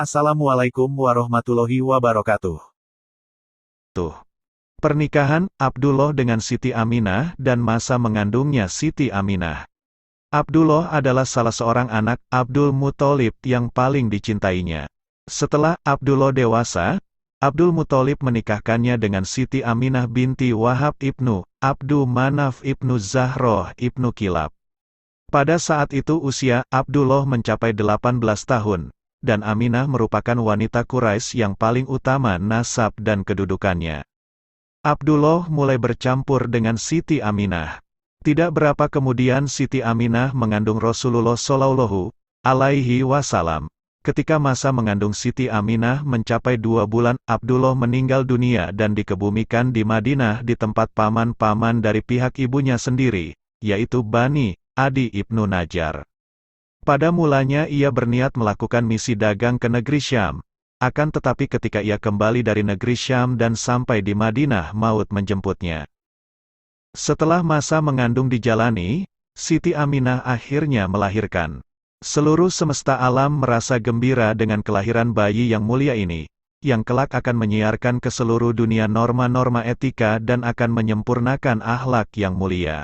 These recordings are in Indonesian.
Assalamualaikum warahmatullahi wabarakatuh. Pernikahan Abdullah dengan Siti Aminah dan masa mengandungnya Siti Aminah. Abdullah adalah salah seorang anak Abdul Muthalib yang paling dicintainya. Setelah Abdullah dewasa, Abdul Muthalib menikahkannya dengan Siti Aminah binti Wahab ibnu Abdu Manaf ibnu Zahroh ibnu Kilab. Pada saat itu usia Abdullah mencapai 18 tahun, dan Aminah merupakan wanita Quraisy yang paling utama nasab dan kedudukannya. Abdullah mulai bercampur dengan Siti Aminah. Tidak berapa kemudian Siti Aminah mengandung Rasulullah Shallallahu Alaihi Wasallam. Ketika masa mengandung Siti Aminah mencapai 2 bulan, Abdullah meninggal dunia dan dikebumikan di Madinah di tempat paman-paman dari pihak ibunya sendiri, yaitu Bani Adi ibnu Najjar. Pada mulanya ia berniat melakukan misi dagang ke negeri Syam. Akan tetapi ketika ia kembali dari negeri Syam dan sampai di Madinah, maut menjemputnya. Setelah masa mengandung dijalani, Siti Aminah akhirnya melahirkan. Seluruh semesta alam merasa gembira dengan kelahiran bayi yang mulia ini, yang kelak akan menyiarkan ke seluruh dunia norma-norma etika dan akan menyempurnakan akhlak yang mulia.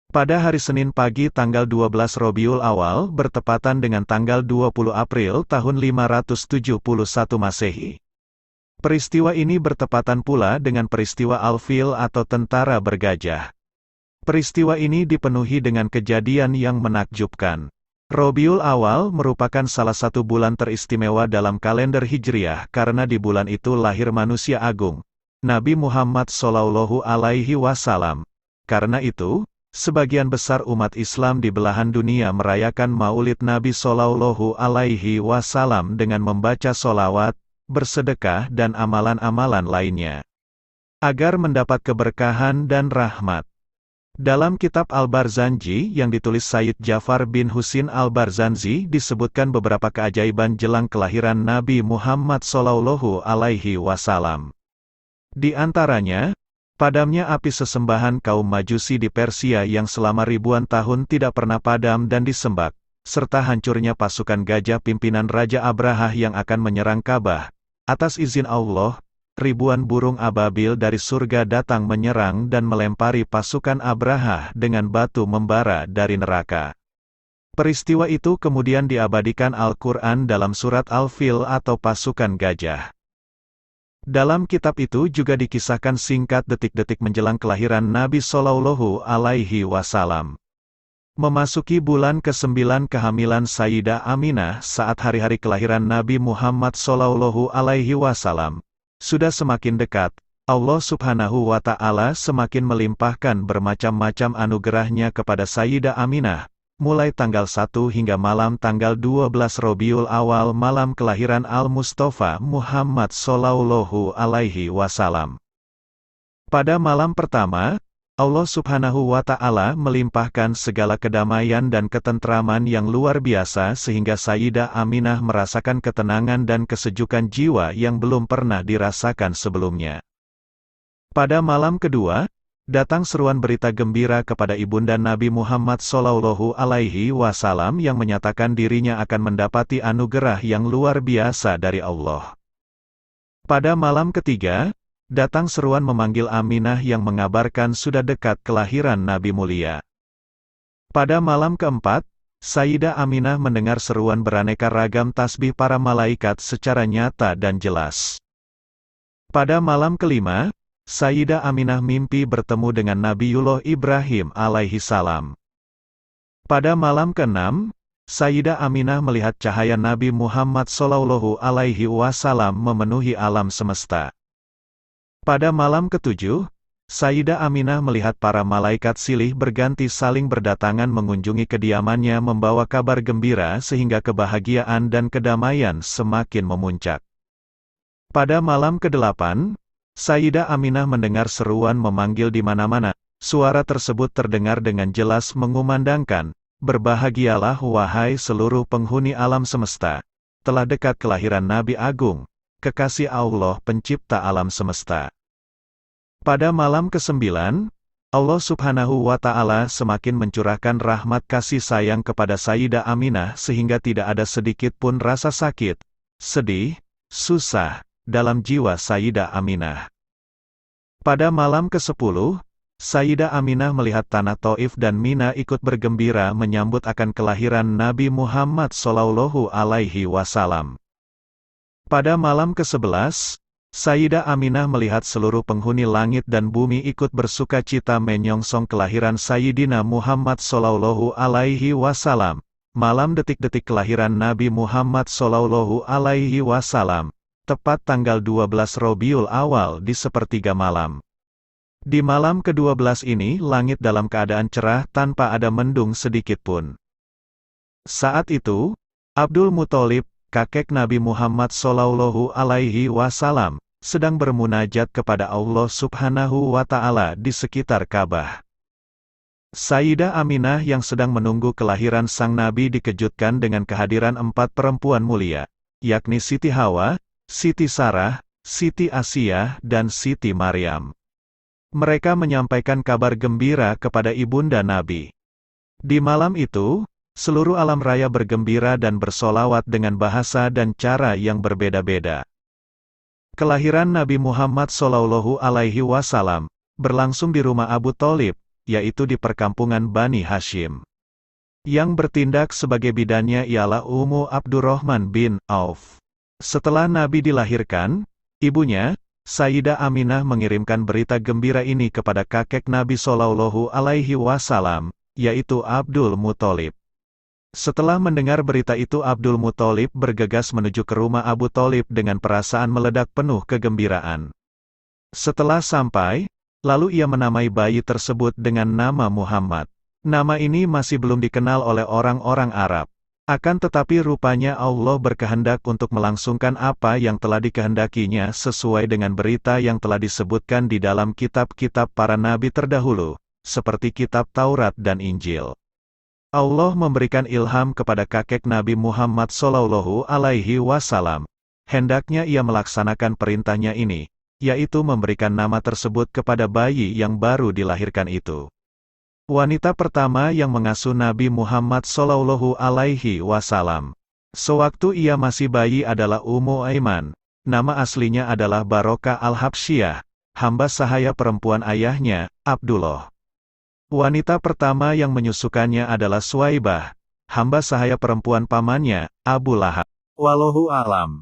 Pada hari Senin pagi tanggal 12 Rabiul Awal bertepatan dengan tanggal 20 April tahun 571 Masehi. Peristiwa ini bertepatan pula dengan peristiwa Al-Fil atau tentara bergajah. Peristiwa ini dipenuhi dengan kejadian yang menakjubkan. Rabiul Awal merupakan salah satu bulan teristimewa dalam kalender Hijriah karena di bulan itu lahir manusia agung, Nabi Muhammad Shallallahu Alaihi Wasallam. Karena itu, sebagian besar umat Islam di belahan dunia merayakan Maulid Nabi Shallallahu Alaihi Wasallam dengan membaca sholawat, bersedekah dan amalan-amalan lainnya, agar mendapat keberkahan dan rahmat. Dalam kitab Al-Barzanji yang ditulis Sayyid Ja'far bin Husin Al-Barzanji disebutkan beberapa keajaiban jelang kelahiran Nabi Muhammad Shallallahu Alaihi Wasallam. Di antaranya, padamnya api sesembahan kaum Majusi di Persia yang selama ribuan tahun tidak pernah padam dan disembah, serta hancurnya pasukan gajah pimpinan Raja Abrahah yang akan menyerang Ka'bah. Atas izin Allah, ribuan burung ababil dari surga datang menyerang dan melempari pasukan Abrahah dengan batu membara dari neraka. Peristiwa itu kemudian diabadikan Al-Quran dalam surat Al-Fil atau pasukan gajah. Dalam kitab itu juga dikisahkan singkat detik-detik menjelang kelahiran Nabi Shallallahu Alaihi Wasallam. Memasuki bulan ke-9 kehamilan Sayyidah Aminah saat hari-hari kelahiran Nabi Muhammad Shallallahu Alaihi Wasallam sudah semakin dekat, Allah Subhanahu wa Ta'ala semakin melimpahkan bermacam-macam anugerahnya kepada Sayyidah Aminah, mulai tanggal 1 hingga malam tanggal 12 Rabiul Awal malam kelahiran Al-Mustafa Muhammad Shallallahu Alaihi Wasallam. Pada malam pertama, Allah Subhanahu wa Ta'ala melimpahkan segala kedamaian dan ketentraman yang luar biasa sehingga Sayyidah Aminah merasakan ketenangan dan kesejukan jiwa yang belum pernah dirasakan sebelumnya. Pada malam kedua, datang seruan berita gembira kepada ibunda Nabi Muhammad Shallallahu Alaihi Wasallam yang menyatakan dirinya akan mendapati anugerah yang luar biasa dari Allah. Pada malam ketiga, datang seruan memanggil Aminah yang mengabarkan sudah dekat kelahiran Nabi mulia. Pada malam keempat, Sayyidah Aminah mendengar seruan beraneka ragam tasbih para malaikat secara nyata dan jelas. Pada malam kelima, Sayyidah Aminah mimpi bertemu dengan Nabiullah Ibrahim alaihi salam. Pada malam keenam, Sayyidah Aminah melihat cahaya Nabi Muhammad Shallallahu Alaihi Wasallam memenuhi alam semesta. Pada malam ketujuh, Sayyidah Aminah melihat para malaikat silih berganti saling berdatangan mengunjungi kediamannya membawa kabar gembira sehingga kebahagiaan dan kedamaian semakin memuncak. Pada malam kedelapan, Sayyidah Aminah mendengar seruan memanggil di mana-mana. Suara tersebut terdengar dengan jelas mengumandangkan, "Berbahagialah wahai seluruh penghuni alam semesta, telah dekat kelahiran Nabi Agung, kekasih Allah pencipta alam semesta." Pada malam ke-9, Allah Subhanahu wa Ta'ala semakin mencurahkan rahmat kasih sayang kepada Sayyidah Aminah sehingga tidak ada sedikit pun rasa sakit, sedih, susah, dalam jiwa Sayyidah Aminah. Pada malam ke-10, Sayyidah Aminah melihat tanah Taif dan Mina ikut bergembira menyambut akan kelahiran Nabi Muhammad Shallallahu Alaihi Wasallam. Pada malam ke-11, Sayyidah Aminah melihat seluruh penghuni langit dan bumi ikut bersuka cita menyongsong kelahiran Sayyidina Muhammad Shallallahu Alaihi Wasallam. Malam detik-detik kelahiran Nabi Muhammad Shallallahu Alaihi Wasallam, tepat tanggal 12 Rabiul Awal di sepertiga malam. Di malam ke-12 ini langit dalam keadaan cerah tanpa ada mendung sedikit pun. Saat itu, Abdul Muthalib, kakek Nabi Muhammad Shallallahu Alaihi Wasallam, sedang bermunajat kepada Allah Subhanahu wa Ta'ala di sekitar Ka'bah. Sayyidah Aminah yang sedang menunggu kelahiran sang Nabi dikejutkan dengan kehadiran 4 perempuan mulia, yakni Siti Hawa, Siti Sarah, Siti Asiyah, dan Siti Maryam. Mereka menyampaikan kabar gembira kepada ibunda Nabi. Di malam itu, seluruh alam raya bergembira dan bersolawat dengan bahasa dan cara yang berbeda-beda. Kelahiran Nabi Muhammad Shallallahu Alaihi Wasallam berlangsung di rumah Abu Thalib, yaitu di perkampungan Bani Hashim. Yang bertindak sebagai bidannya ialah Ummu Abdurrahman bin Auf. Setelah Nabi dilahirkan, ibunya, Sayyidah Aminah mengirimkan berita gembira ini kepada kakek Nabi Shallallahu Alaihi Wasallam, yaitu Abdul Muthalib. Setelah mendengar berita itu Abdul Muthalib bergegas menuju ke rumah Abu Thalib dengan perasaan meledak penuh kegembiraan. Setelah sampai, lalu ia menamai bayi tersebut dengan nama Muhammad. Nama ini masih belum dikenal oleh orang-orang Arab. Akan tetapi rupanya Allah berkehendak untuk melangsungkan apa yang telah dikehendakinya sesuai dengan berita yang telah disebutkan di dalam kitab-kitab para nabi terdahulu, seperti kitab Taurat dan Injil. Allah memberikan ilham kepada kakek Nabi Muhammad Shallallahu Alaihi Wasallam. Hendaknya ia melaksanakan perintahnya ini, yaitu memberikan nama tersebut kepada bayi yang baru dilahirkan itu. Wanita pertama yang mengasuh Nabi Muhammad Shallallahu Alaihi Wasallam sewaktu ia masih bayi adalah Ummu Aiman. Nama aslinya adalah Barokah Al-Habsyah, hamba sahaya perempuan ayahnya, Abdullah. Wanita pertama yang menyusukannya adalah Suwaibah, hamba sahaya perempuan pamannya, Abu Lahab. Wallahu alam.